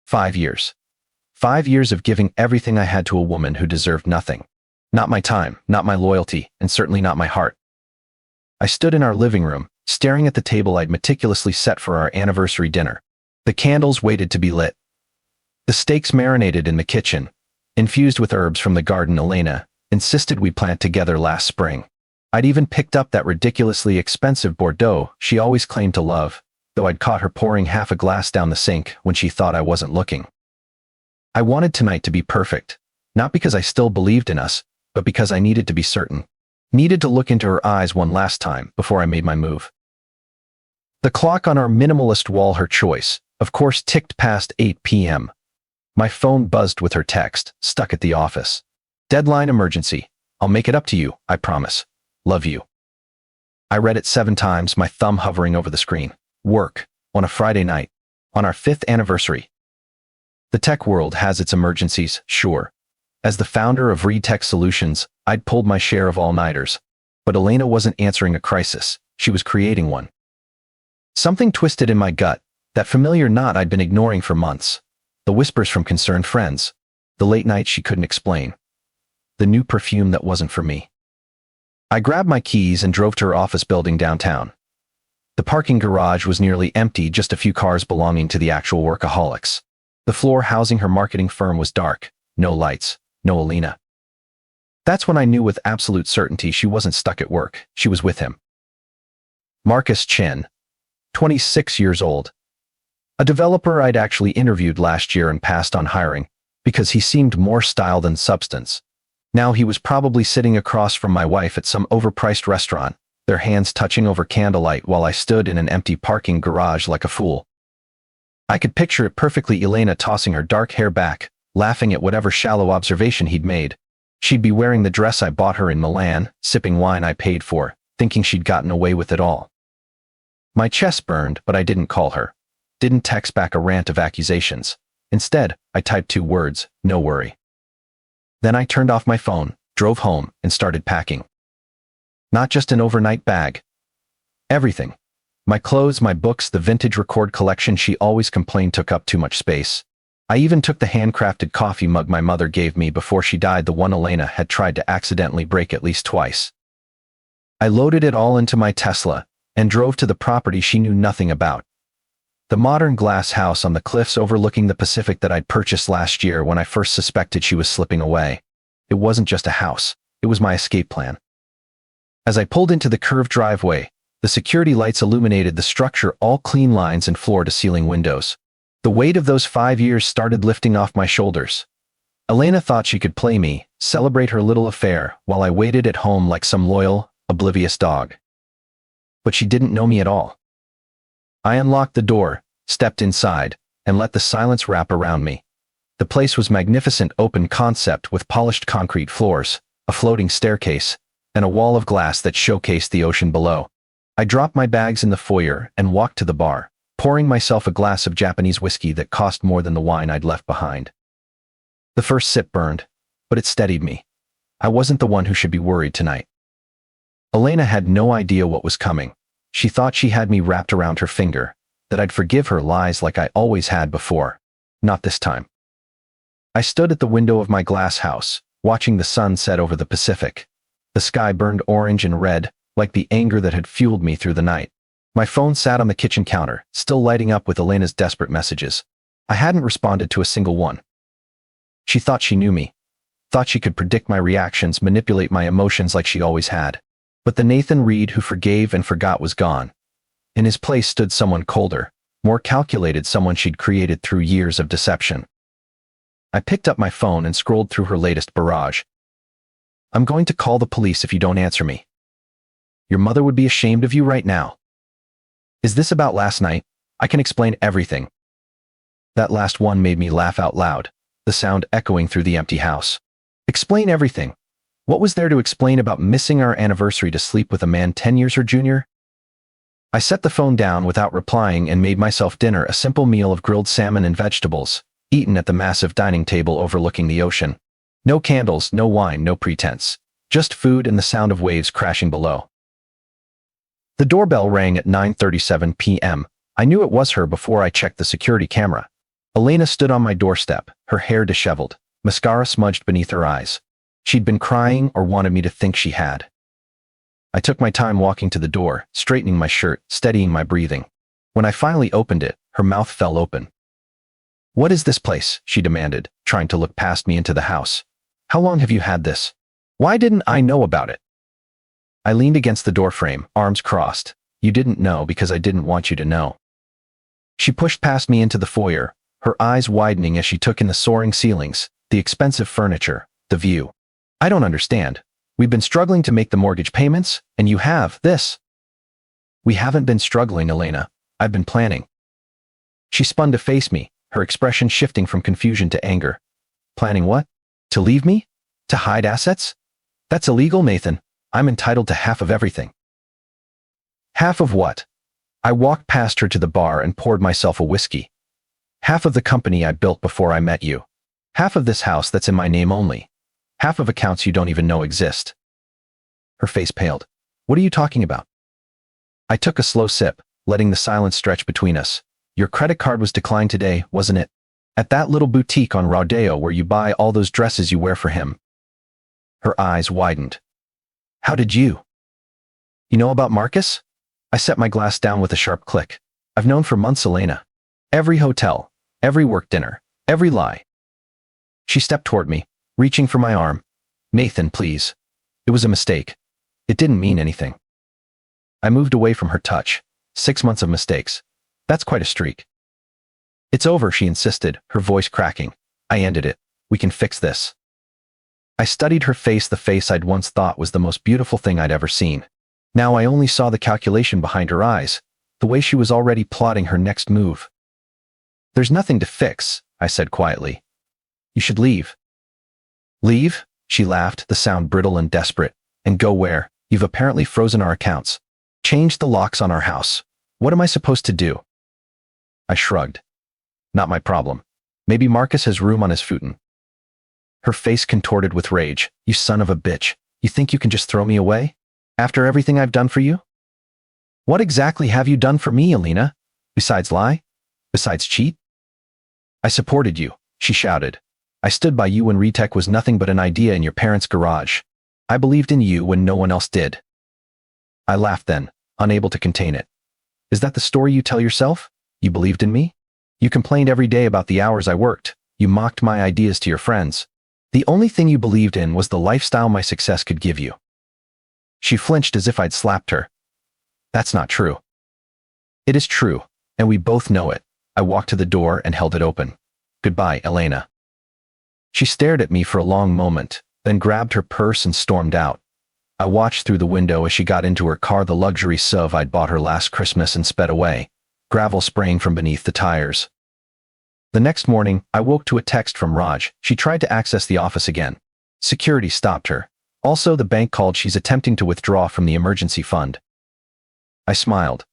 5 years. 5 years of giving everything I had to a woman who deserved nothing. Not my time, not my loyalty, and certainly not my heart. I stood in our living room, staring at the table I'd meticulously set for our anniversary dinner. The candles waited to be lit. The steaks marinated in the kitchen, infused with herbs from the garden Elena insisted we plant together last spring. I'd even picked up that ridiculously expensive Bordeaux she always claimed to love, though I'd caught her pouring half a glass down the sink when she thought I wasn't looking. I wanted tonight to be perfect, not because I still believed in us, but because I needed to be certain. Needed to look into her eyes one last time before I made my move. The clock on our minimalist wall, her choice, of course, ticked past 8 p.m. My phone buzzed with her text, stuck at the office. Deadline emergency. I'll make it up to you, I promise. Love you. I read it 7 times, my thumb hovering over the screen. Work. On a Friday night. On our 5th anniversary. The tech world has its emergencies, sure. As the founder of Reed Tech Solutions, I'd pulled my share of all-nighters. But Elena wasn't answering a crisis. She was creating one. Something twisted in my gut, that familiar knot I'd been ignoring for months. The whispers from concerned friends. The late nights she couldn't explain. The new perfume that wasn't for me. I grabbed my keys and drove to her office building downtown. The parking garage was nearly empty, just a few cars belonging to the actual workaholics. The floor housing her marketing firm was dark. No lights. No Elena. That's when I knew with absolute certainty she wasn't stuck at work. She was with him. Marcus Chen, 26 years old. A developer I'd actually interviewed last year and passed on hiring because he seemed more style than substance. Now he was probably sitting across from my wife at some overpriced restaurant, their hands touching over candlelight while I stood in an empty parking garage like a fool. I could picture it perfectly, Elena tossing her dark hair back, laughing at whatever shallow observation he'd made. She'd be wearing the dress I bought her in Milan, sipping wine I paid for, thinking she'd gotten away with it all. My chest burned, but I didn't call her. Didn't text back a rant of accusations. Instead, I typed 2 words, no worry. Then I turned off my phone, drove home, and started packing. Not just an overnight bag. Everything. My clothes, my books, the vintage record collection she always complained took up too much space. I even took the handcrafted coffee mug my mother gave me before she died, the one Elena had tried to accidentally break at least twice. I loaded it all into my Tesla and drove to the property she knew nothing about. The modern glass house on the cliffs overlooking the Pacific that I'd purchased last year when I first suspected she was slipping away. It wasn't just a house, it was my escape plan. As I pulled into the curved driveway, the security lights illuminated the structure, all clean lines and floor-to-ceiling windows. The weight of those 5 years started lifting off my shoulders. Elena thought she could play me, celebrate her little affair, while I waited at home like some loyal, oblivious dog. But she didn't know me at all. I unlocked the door, stepped inside, and let the silence wrap around me. The place was magnificent, open concept with polished concrete floors, a floating staircase, and a wall of glass that showcased the ocean below. I dropped my bags in the foyer and walked to the bar, pouring myself a glass of Japanese whiskey that cost more than the wine I'd left behind. The first sip burned, but it steadied me. I wasn't the one who should be worried tonight. Elena had no idea what was coming. She thought she had me wrapped around her finger, that I'd forgive her lies like I always had before. Not this time. I stood at the window of my glass house, watching the sun set over the Pacific. The sky burned orange and red, like the anger that had fueled me through the night. My phone sat on the kitchen counter, still lighting up with Elena's desperate messages. I hadn't responded to a single one. She thought she knew me. Thought she could predict my reactions, manipulate my emotions like she always had. But the Nathan Reed who forgave and forgot was gone. In his place stood someone colder, more calculated, someone she'd created through years of deception. I picked up my phone and scrolled through her latest barrage. I'm going to call the police if you don't answer me. Your mother would be ashamed of you right now. Is this about last night? I can explain everything. That last one made me laugh out loud, the sound echoing through the empty house. Explain everything. What was there to explain about missing our anniversary to sleep with a man 10 years her junior? I set the phone down without replying and made myself dinner, a simple meal of grilled salmon and vegetables, eaten at the massive dining table overlooking the ocean. No candles, no wine, no pretense. Just food and the sound of waves crashing below. The doorbell rang at 9:37 p.m. I knew it was her before I checked the security camera. Elena stood on my doorstep, her hair disheveled, mascara smudged beneath her eyes. She'd been crying or wanted me to think she had. I took my time walking to the door, straightening my shirt, steadying my breathing. When I finally opened it, her mouth fell open. "What is this place?" she demanded, trying to look past me into the house. "How long have you had this? Why didn't I know about it?" I leaned against the doorframe, arms crossed. "You didn't know because I didn't want you to know." She pushed past me into the foyer, her eyes widening as she took in the soaring ceilings, the expensive furniture, the view. "I don't understand. We've been struggling to make the mortgage payments, and you have this." "We haven't been struggling, Elena. I've been planning." She spun to face me, her expression shifting from confusion to anger. "Planning what? To leave me? To hide assets? That's illegal, Nathan. I'm entitled to half of everything." "Half of what?" I walked past her to the bar and poured myself a whiskey. "Half of the company I built before I met you. Half of this house that's in my name only. Half of accounts you don't even know exist." Her face paled. "What are you talking about?" I took a slow sip, letting the silence stretch between us. "Your credit card was declined today, wasn't it? At that little boutique on Rodeo where you buy all those dresses you wear for him." Her eyes widened. "How did you? You know about Marcus?" I set my glass down with a sharp click. "I've known for months, Elena. Every hotel, every work dinner, every lie." She stepped toward me, reaching for my arm. "Nathan, please. It was a mistake. It didn't mean anything." I moved away from her touch. 6 months of mistakes. That's quite a streak. "It's over," she insisted, her voice cracking. "I ended it. We can fix this." I studied her face, the face I'd once thought was the most beautiful thing I'd ever seen. Now I only saw the calculation behind her eyes, the way she was already plotting her next move. "There's nothing to fix," I said quietly. "You should leave." "Leave?" She laughed, the sound brittle and desperate. "And go where? You've apparently frozen our accounts. Changed the locks on our house. What am I supposed to do?" I shrugged. "Not my problem. Maybe Marcus has room on his futon." Her face contorted with rage. "You son of a bitch. You think you can just throw me away? After everything I've done for you?" "What exactly have you done for me, Elena? Besides lie? Besides cheat?" "I supported you," she shouted. "I stood by you when Retech was nothing but an idea in your parents' garage. I believed in you when no one else did." I laughed then, unable to contain it. "Is that the story you tell yourself? You believed in me? You complained every day about the hours I worked. You mocked my ideas to your friends. The only thing you believed in was the lifestyle my success could give you." She flinched as if I'd slapped her. "That's not true." "It is true, and we both know it." I walked to the door and held it open. "Goodbye, Elena." She stared at me for a long moment, then grabbed her purse and stormed out. I watched through the window as she got into her car, the luxury SUV I'd bought her last Christmas, and sped away, gravel spraying from beneath the tires. The next morning, I woke to a text from Raj. She tried to access the office again. Security stopped her. Also, the bank called. She's attempting to withdraw from the emergency fund. I smiled.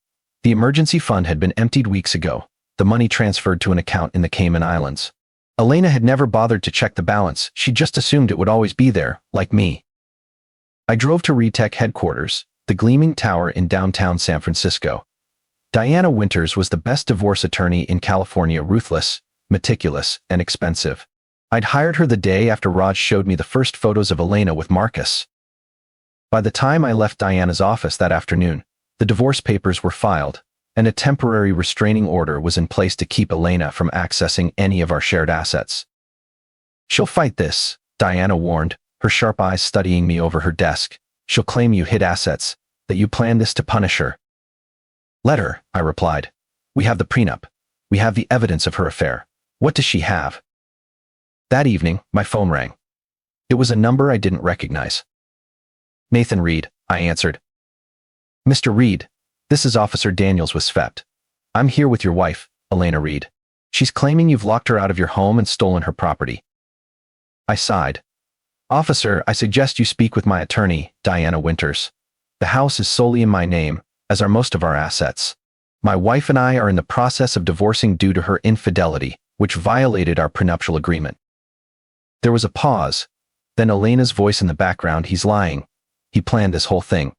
The emergency fund had been emptied weeks ago, the money transferred to an account in the Cayman Islands. Elena had never bothered to check the balance. She just assumed it would always be there, like me. I drove to Retech headquarters, the gleaming tower in downtown San Francisco. Diana Winters was the best divorce attorney in California, ruthless, meticulous, and expensive. I'd hired her the day after Raj showed me the first photos of Elena with Marcus. By the time I left Diana's office that afternoon, the divorce papers were filed, and a temporary restraining order was in place to keep Elena from accessing any of our shared assets. "She'll fight this," Diana warned, her sharp eyes studying me over her desk. "She'll claim you hid assets, that you planned this to punish her." "Let her," I replied. "We have the prenup. We have the evidence of her affair. What does she have?" That evening, my phone rang. It was a number I didn't recognize. "Nathan Reed," I answered. "Mr. Reed, this is Officer Daniels with SVEPT. I'm here with your wife, Elena Reed. She's claiming you've locked her out of your home and stolen her property." I sighed. "Officer, I suggest you speak with my attorney, Diana Winters. The house is solely in my name, as are most of our assets. My wife and I are in the process of divorcing due to her infidelity, which violated our prenuptial agreement." There was a pause, then Elena's voice in the background. "He's lying. He planned this whole thing."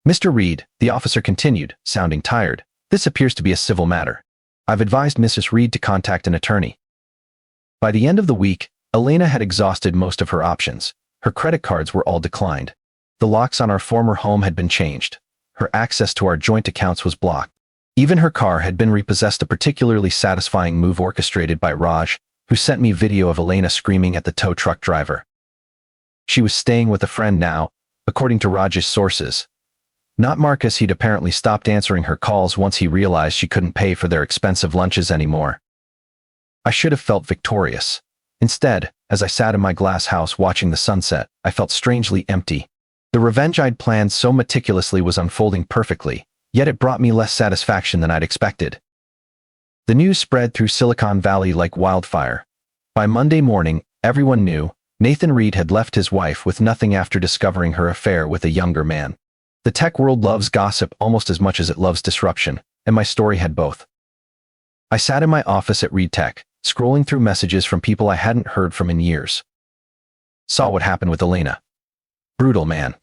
"Mr. Reed," the officer continued, sounding tired, "this appears to be a civil matter. I've advised Mrs. Reed to contact an attorney. By the end of the week, Elena had exhausted most of her options. Her credit cards were all declined. The locks on our former home had been changed. Her access to our joint accounts was blocked. Even her car had been repossessed, a particularly satisfying move orchestrated by Raj, who sent me video of Elena screaming at the tow truck driver. She was staying with a friend now, according to Raj's sources. Not Marcus. He'd apparently stopped answering her calls once he realized she couldn't pay for their expensive lunches anymore. I should have felt victorious. Instead, as I sat in my glass house watching the sunset, I felt strangely empty. The revenge I'd planned so meticulously was unfolding perfectly, yet it brought me less satisfaction than I'd expected. The news spread through Silicon Valley like wildfire. By Monday morning, everyone knew Nathan Reed had left his wife with nothing after discovering her affair with a younger man. The tech world loves gossip almost as much as it loves disruption, and my story had both. I sat in my office at Reed Tech, scrolling through messages from people I hadn't heard from in years. Saw what happened with Elena. Brutal, man.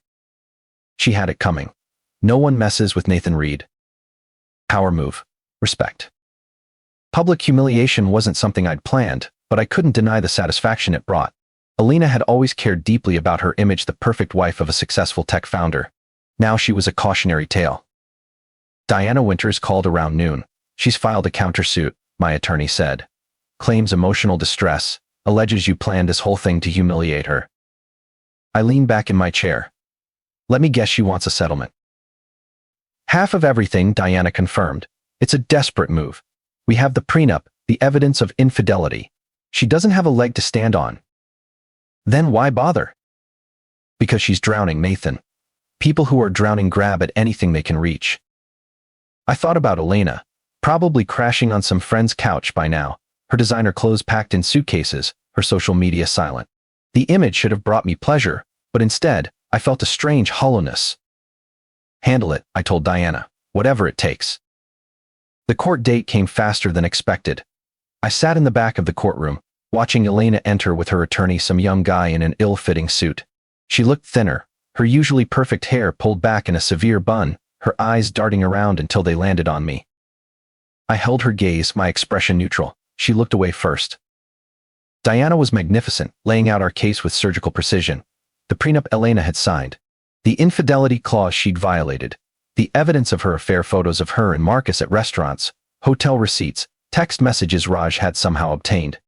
She had it coming. No one messes with Nathan Reed. Power move. Respect. Public humiliation wasn't something I'd planned, but I couldn't deny the satisfaction it brought. Elena had always cared deeply about her image, the perfect wife of a successful tech founder. Now she was a cautionary tale. Diana Winters called around noon. She's filed a countersuit, my attorney said. Claims emotional distress, alleges you planned this whole thing to humiliate her. I leaned back in my chair. Let me guess, she wants a settlement. Half of everything, Diana confirmed. It's a desperate move. We have the prenup, the evidence of infidelity. She doesn't have a leg to stand on. Then why bother? Because she's drowning Nathan. People who are drowning grab at anything they can reach. I thought about Elena, probably crashing on some friend's couch by now, her designer clothes packed in suitcases, her social media silent. The image should have brought me pleasure, but instead, I felt a strange hollowness. Handle it, I told Diana, whatever it takes. The court date came faster than expected. I sat in the back of the courtroom, watching Elena enter with her attorney, some young guy in an ill-fitting suit. She looked thinner, her usually perfect hair pulled back in a severe bun, her eyes darting around until they landed on me. I held her gaze, my expression neutral. She looked away first. Diana was magnificent, laying out our case with surgical precision. The prenup Elena had signed. The infidelity clause she'd violated. The evidence of her affair, photos of her and Marcus at restaurants, hotel receipts, text messages Raj had somehow obtained.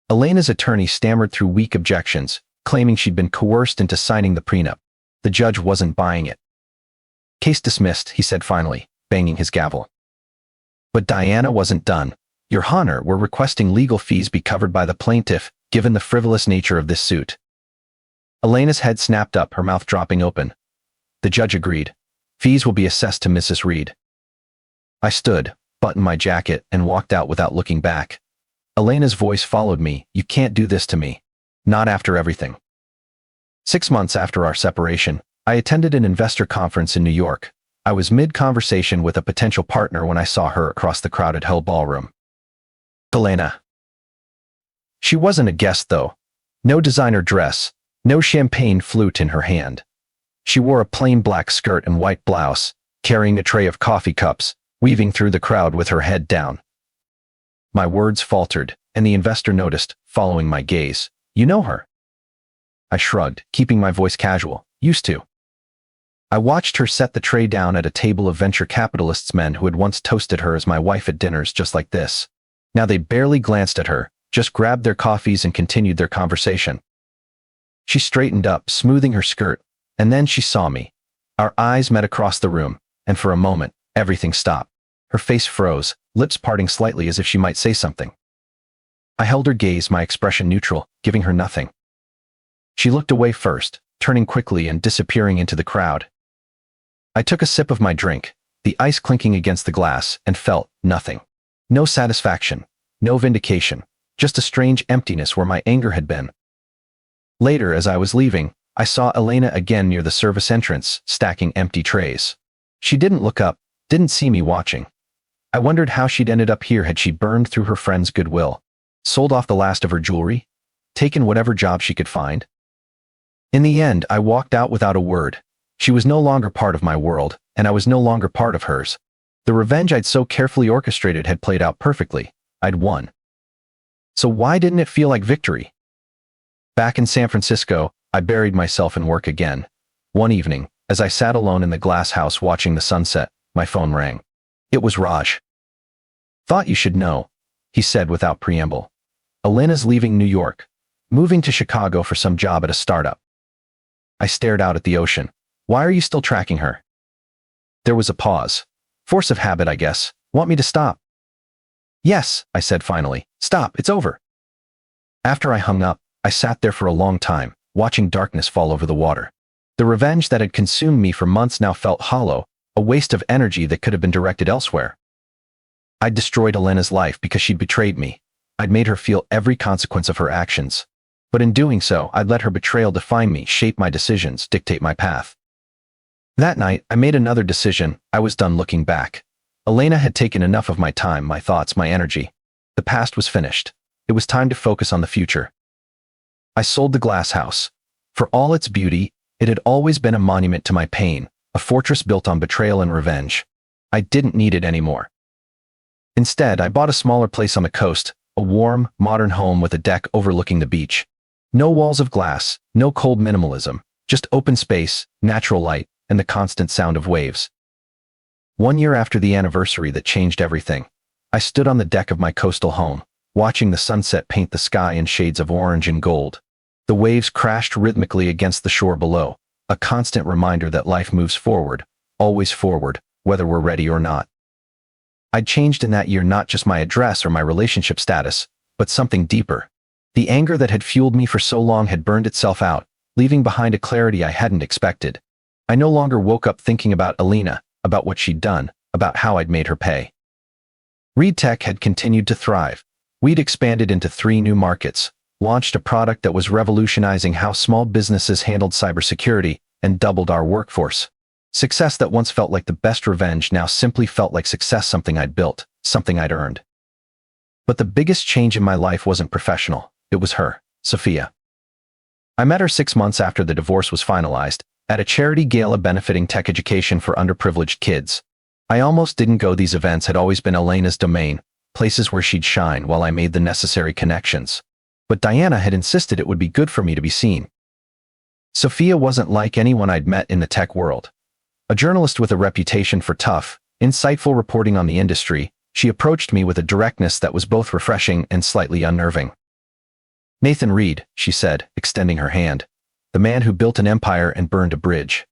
Elena's attorney stammered through weak objections, claiming she'd been coerced into signing the prenup. The judge wasn't buying it. Case dismissed, he said finally, banging his gavel. But Diana wasn't done. Your Honor, we're requesting legal fees be covered by the plaintiff, given the frivolous nature of this suit. Elena's head snapped up, her mouth dropping open. The judge agreed. Fees will be assessed to Mrs. Reed. I stood, buttoned my jacket, and walked out without looking back. Elena's voice followed me. You can't do this to me. Not after everything. 6 months after our separation, I attended an investor conference in New York. I was mid-conversation with a potential partner when I saw her across the crowded Hell ballroom. Elena. She wasn't a guest, though. No designer dress, no champagne flute in her hand. She wore a plain black skirt and white blouse, carrying a tray of coffee cups, weaving through the crowd with her head down. My words faltered, and the investor noticed, following my gaze. You know her? I shrugged, keeping my voice casual. Used to. I watched her set the tray down at a table of venture capitalists, men who had once toasted her as my wife at dinners just like this. Now they barely glanced at her, just grabbed their coffees and continued their conversation. She straightened up, smoothing her skirt, and then she saw me. Our eyes met across the room, and for a moment, everything stopped. Her face froze, lips parting slightly as if she might say something. I held her gaze, my expression neutral, giving her nothing. She looked away first, turning quickly and disappearing into the crowd. I took a sip of my drink, the ice clinking against the glass, and felt nothing. No satisfaction, no vindication, just a strange emptiness where my anger had been. Later, as I was leaving, I saw Elena again near the service entrance, stacking empty trays. She didn't look up, didn't see me watching. I wondered how she'd ended up here. Had she burned through her friend's goodwill, sold off the last of her jewelry, taken whatever job she could find? In the end, I walked out without a word. She was no longer part of my world, and I was no longer part of hers. The revenge I'd so carefully orchestrated had played out perfectly. I'd won. So why didn't it feel like victory? Back in San Francisco, I buried myself in work again. One evening, as I sat alone in the glass house watching the sunset, my phone rang. It was Raj. "Thought you should know," he said without preamble. "Elena's leaving New York, moving to Chicago for some job at a startup." I stared out at the ocean. "Why are you still tracking her?" There was a pause. "Force of habit, I guess. Want me to stop?" "Yes," I said finally. "Stop, it's over." After I hung up, I sat there for a long time, watching darkness fall over the water. The revenge that had consumed me for months now felt hollow, a waste of energy that could have been directed elsewhere. I'd destroyed Elena's life because she'd betrayed me. I'd made her feel every consequence of her actions. But in doing so, I'd let her betrayal define me, shape my decisions, dictate my path. That night, I made another decision. I was done looking back. Elena had taken enough of my time, my thoughts, my energy. The past was finished. It was time to focus on the future. I sold the glass house. For all its beauty, it had always been a monument to my pain, a fortress built on betrayal and revenge. I didn't need it anymore. Instead, I bought a smaller place on the coast, a warm, modern home with a deck overlooking the beach. No walls of glass, no cold minimalism, just open space, natural light, and the constant sound of waves. 1 year after the anniversary that changed everything, I stood on the deck of my coastal home, watching the sunset paint the sky in shades of orange and gold. The waves crashed rhythmically against the shore below, a constant reminder that life moves forward, always forward, whether we're ready or not. I'd changed in that year not just my address or my relationship status, but something deeper. The anger that had fueled me for so long had burned itself out, leaving behind a clarity I hadn't expected. I no longer woke up thinking about Elena, about what she'd done, about how I'd made her pay. Reed Tech had continued to thrive. We'd expanded into 3 new markets, launched a product that was revolutionizing how small businesses handled cybersecurity, and doubled our workforce. Success that once felt like the best revenge now simply felt like success, something I'd built, something I'd earned. But the biggest change in my life wasn't professional. It was her, Sophia. I met her 6 months after the divorce was finalized, at a charity gala benefiting tech education for underprivileged kids. I almost didn't go. These events had always been Elena's domain, places where she'd shine while I made the necessary connections. But Diana had insisted it would be good for me to be seen. Sophia wasn't like anyone I'd met in the tech world. A journalist with a reputation for tough, insightful reporting on the industry, she approached me with a directness that was both refreshing and slightly unnerving. "Nathan Reed," she said, extending her hand. "The man who built an empire and burned a bridge."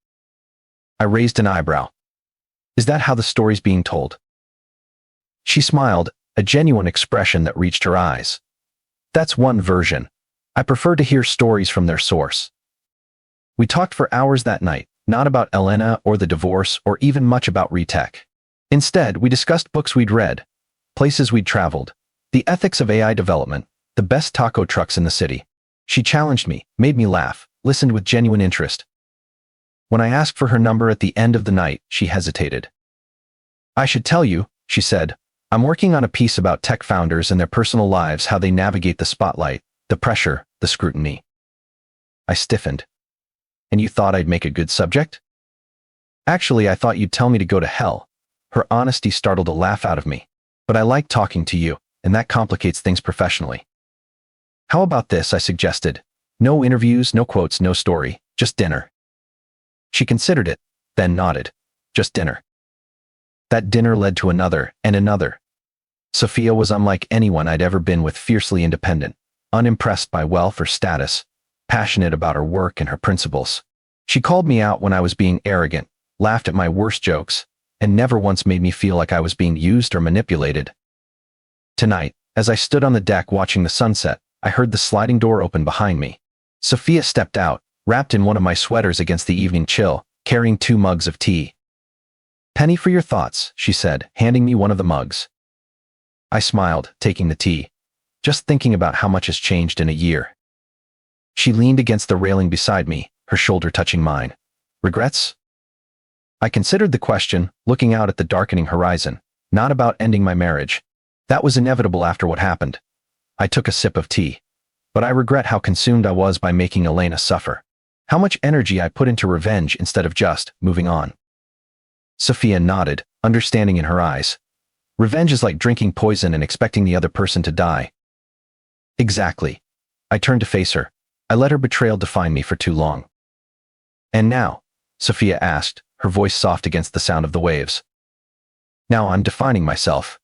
I raised an eyebrow. "Is that how the story's being told?" She smiled, a genuine expression that reached her eyes. "That's one version. I prefer to hear stories from their source." We talked for hours that night, not about Elena or the divorce or even much about Retech. Instead, we discussed books we'd read, places we'd traveled, the ethics of AI development, the best taco trucks in the city. She challenged me, made me laugh, listened with genuine interest. When I asked for her number at the end of the night, she hesitated. "I should tell you," she said, "I'm working on a piece about tech founders and their personal lives, how they navigate the spotlight, the pressure, the scrutiny." I stiffened. "And you thought I'd make a good subject?" "Actually, I thought you'd tell me to go to hell." Her honesty startled a laugh out of me. "But I like talking to you, and that complicates things professionally." "How about this?" I suggested. "No interviews, no quotes, no story, just dinner." She considered it, then nodded. "Just dinner." That dinner led to another, and another. Sophia was unlike anyone I'd ever been with, fiercely independent, unimpressed by wealth or status, passionate about her work and her principles. She called me out when I was being arrogant, laughed at my worst jokes, and never once made me feel like I was being used or manipulated. Tonight, as I stood on the deck watching the sunset, I heard the sliding door open behind me. Sophia stepped out, wrapped in one of my sweaters against the evening chill, carrying 2 mugs of tea. "Penny for your thoughts," she said, handing me one of the mugs. I smiled, taking the tea. "Just thinking about how much has changed in a year." She leaned against the railing beside me, her shoulder touching mine. "Regrets?" I considered the question, looking out at the darkening horizon. Not about ending my marriage. That was inevitable after what happened. I took a sip of tea. But I regret how consumed I was by making Elena suffer. How much energy I put into revenge instead of just moving on. Sophia nodded, understanding in her eyes. Revenge is like drinking poison and expecting the other person to die. Exactly. I turned to face her. I let her betrayal define me for too long. And now? Sophia asked, her voice soft against the sound of the waves. Now I'm defining myself.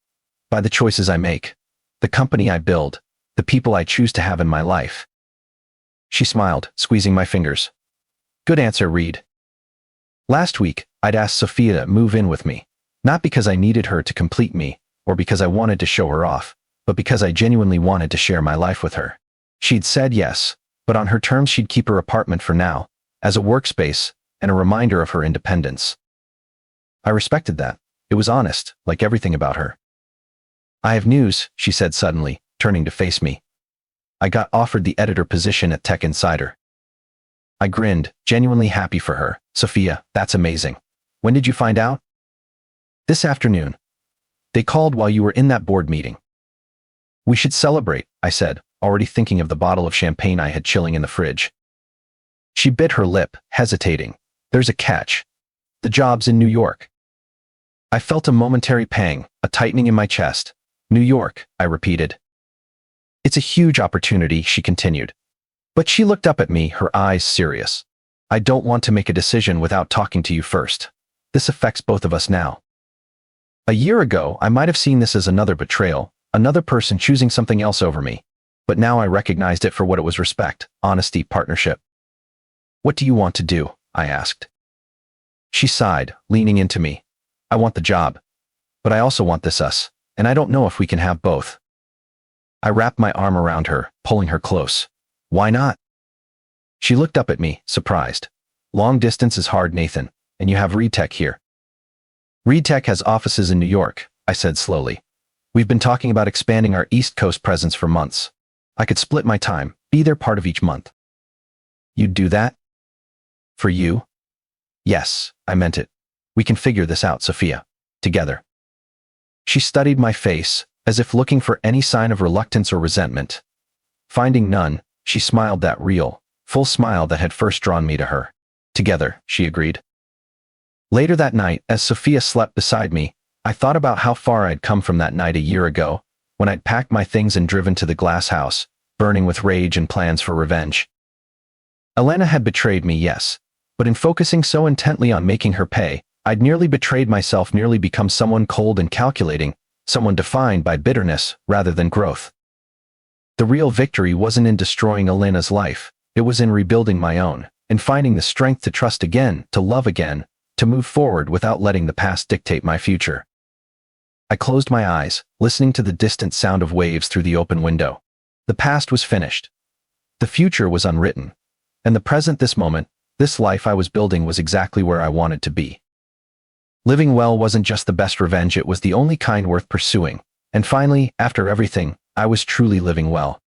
By the choices I make. The company I build. The people I choose to have in my life. She smiled, squeezing my fingers. Good answer, Reed. Last week, I'd asked Sophia to move in with me. Not because I needed her to complete me, or because I wanted to show her off, but because I genuinely wanted to share my life with her. She'd said yes, but on her terms she'd keep her apartment for now, as a workspace and a reminder of her independence. I respected that. It was honest, like everything about her. I have news, she said suddenly, turning to face me. I got offered the editor position at Tech Insider. I grinned, genuinely happy for her. Sophia, that's amazing. When did you find out? This afternoon. They called while you were in that board meeting. We should celebrate, I said, already thinking of the bottle of champagne I had chilling in the fridge. She bit her lip, hesitating. There's a catch. The job's in New York. I felt a momentary pang, a tightening in my chest. New York, I repeated. It's a huge opportunity, she continued. But she looked up at me, her eyes serious. I don't want to make a decision without talking to you first. This affects both of us now. A year ago, I might have seen this as another betrayal, another person choosing something else over me. But now I recognized it for what it was: respect, honesty, partnership. What do you want to do? I asked. She sighed, leaning into me. I want the job. But I also want this us, and I don't know if we can have both. I wrapped my arm around her, pulling her close. Why not? She looked up at me, surprised. Long distance is hard, Nathan, and you have Reed Tech here. Reed Tech has offices in New York, I said slowly. We've been talking about expanding our East Coast presence for months. I could split my time, be there part of each month. You'd do that? For you? Yes, I meant it. We can figure this out, Sophia. Together. She studied my face, as if looking for any sign of reluctance or resentment. Finding none, she smiled, that real, full smile that had first drawn me to her. Together, she agreed. Later that night, as Sophia slept beside me, I thought about how far I'd come from that night a year ago, when I'd packed my things and driven to the glass house, burning with rage and plans for revenge. Elena had betrayed me, yes, but in focusing so intently on making her pay, I'd nearly betrayed myself, nearly become someone cold and calculating, someone defined by bitterness rather than growth. The real victory wasn't in destroying Elena's life, it was in rebuilding my own, in finding the strength to trust again, to love again, to move forward without letting the past dictate my future. I closed my eyes, listening to the distant sound of waves through the open window. The past was finished. The future was unwritten. And the present, this moment, this life I was building, was exactly where I wanted to be. Living well wasn't just the best revenge, it was the only kind worth pursuing. And finally, after everything, I was truly living well.